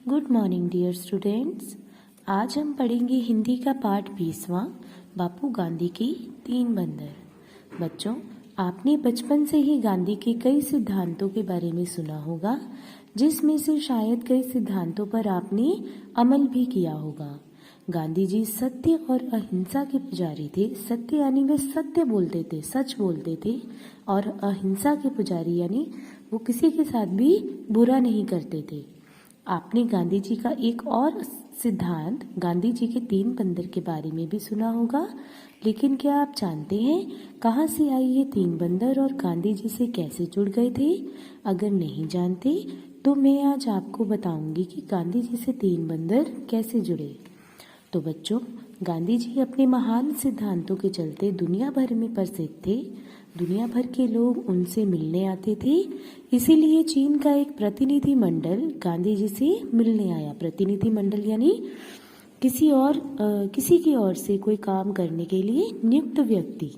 Good morning dear students. आज हम पढ़ेंगे हिंदी का पाठ 20वां बापू गांधी की 3 बंदर। बच्चों, आपने बचपन से ही गांधी के कई सिद्धांतों के बारे में सुना होगा, जिसमें से शायद कई सिद्धांतों पर आपने अमल भी किया होगा। गांधी जी सत्य और अहिंसा के पुजारी थे। सत्य यानी वे सत्य बोलते थे, सच बोलते थे, और अहिंसा के पुजारी यानी वो किसी के साथ भी बुरा नहीं करते थे। आपने गांधी जी का एक और सिद्धांत गांधी जी के 3 बंदर के बारे में भी सुना होगा, लेकिन क्या आप जानते हैं कहाँ से आई ये 3 बंदर और गांधी जी से कैसे जुड़ गए थे? अगर नहीं जानते तो मैं आज आपको बताऊंगी कि गांधी जी से 3 बंदर कैसे जुड़े। तो बच्चों, गांधी जी अपने महान सिद्धांतों के चलते दुनिया भर में प्रसिद्ध थे। दुनिया भर के लोग उनसे मिलने आते थे, इसीलिए चीन का एक प्रतिनिधि मंडल गांधी जी से मिलने आया। प्रतिनिधि मंडल यानी किसी की ओर से कोई काम करने के लिए नियुक्त व्यक्ति।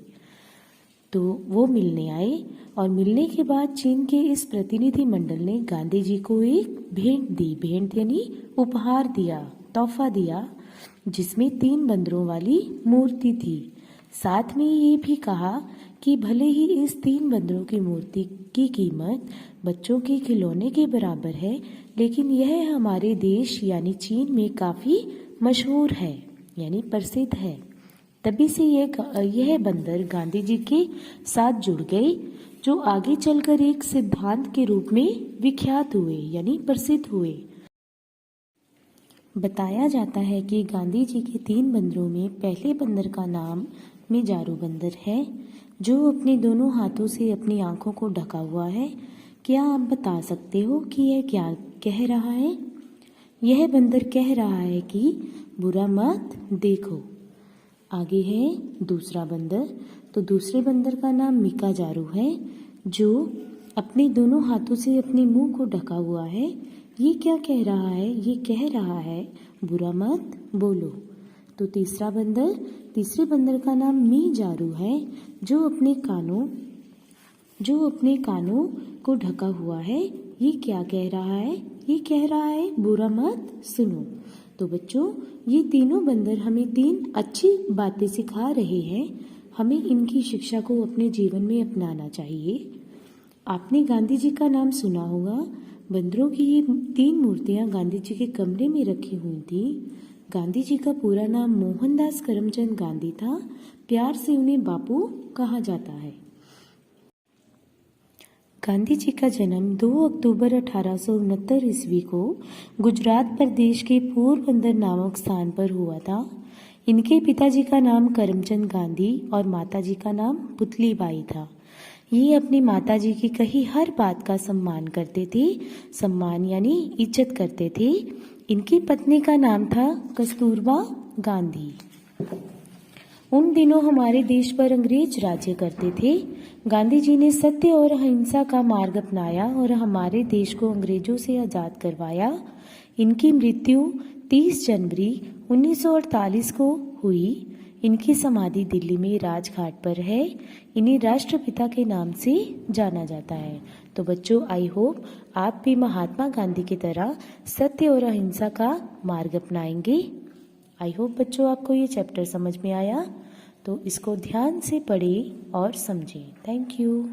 तो वो मिलने आए और मिलने के बाद चीन के इस प्रतिनिधि मंडल ने गांधी जी को एक भेंट दी। भेंट यानी उपहार दिया, तोहफा दिया, जिसमें 3 बंदरों वाली मूर्ति थी। साथ में ये भी कहा कि भले ही इस 3 बंदरों की मूर्ति की कीमत बच्चों के खिलौने के बराबर है, लेकिन यह हमारे देश यानी चीन में काफ़ी मशहूर है, यानी प्रसिद्ध है। तभी से यह बंदर गांधी जी के साथ जुड़ गए, जो आगे चलकर एक सिद्धांत के रूप में विख्यात हुए, यानी प्रसिद्ध हुए। बताया जाता है कि गांधी जी के 3 बंदरों में पहले बंदर का नाम मिजारू बंदर है, जो अपने दोनों हाथों से अपनी आंखों को ढका हुआ है। क्या आप बता सकते हो कि यह क्या कह रहा है? यह बंदर कह रहा है कि बुरा मत देखो। आगे है दूसरा बंदर। तो दूसरे बंदर का नाम मिकाजारू है, जो अपने दोनों हाथों से अपने मुंह को ढका हुआ है। ये क्या कह रहा है? ये कह रहा है बुरा मत बोलो। तो तीसरे बंदर का नाम मीजारू है, जो अपने कानों को ढका हुआ है। ये क्या कह रहा है? ये कह रहा है बुरा मत सुनो। तो बच्चों, ये तीनों बंदर हमें 3 अच्छी बातें सिखा रहे हैं। हमें इनकी शिक्षा को अपने जीवन में अपनाना चाहिए। आपने गांधी जी का नाम सुना होगा। बंदरों की ये 3 मूर्तियां गांधी जी के कमरे में रखी हुई थी। गांधी जी का पूरा नाम मोहनदास करमचंद गांधी था। प्यार से उन्हें बापू कहा जाता है। गांधी जी का जन्म 2 अक्टूबर 1869 ईस्वी को गुजरात प्रदेश के पोरबंदर नामक स्थान पर हुआ था। इनके पिताजी का नाम करमचंद गांधी और माताजी का नाम पुतलीबाई था। ये अपनी माताजी की कही हर बात का सम्मान करते थे। सम्मान यानी इज्जत करते थे। इनकी पत्नी का नाम था कस्तूरबा गांधी। उन दिनों हमारे देश पर अंग्रेज राज्य करते थे। गांधी जी ने सत्य और अहिंसा का मार्ग अपनाया और हमारे देश को अंग्रेजों से आज़ाद करवाया। इनकी मृत्यु 30 जनवरी 1948 को हुई। इनकी समाधि दिल्ली में राजघाट पर है। इन्हें राष्ट्रपिता के नाम से जाना जाता है। तो बच्चों, आई होप आप भी महात्मा गांधी की तरह सत्य और अहिंसा का मार्ग अपनाएंगे। आई होप बच्चों आपको ये चैप्टर समझ में आया। तो इसको ध्यान से पढ़ें और समझें। Thank you.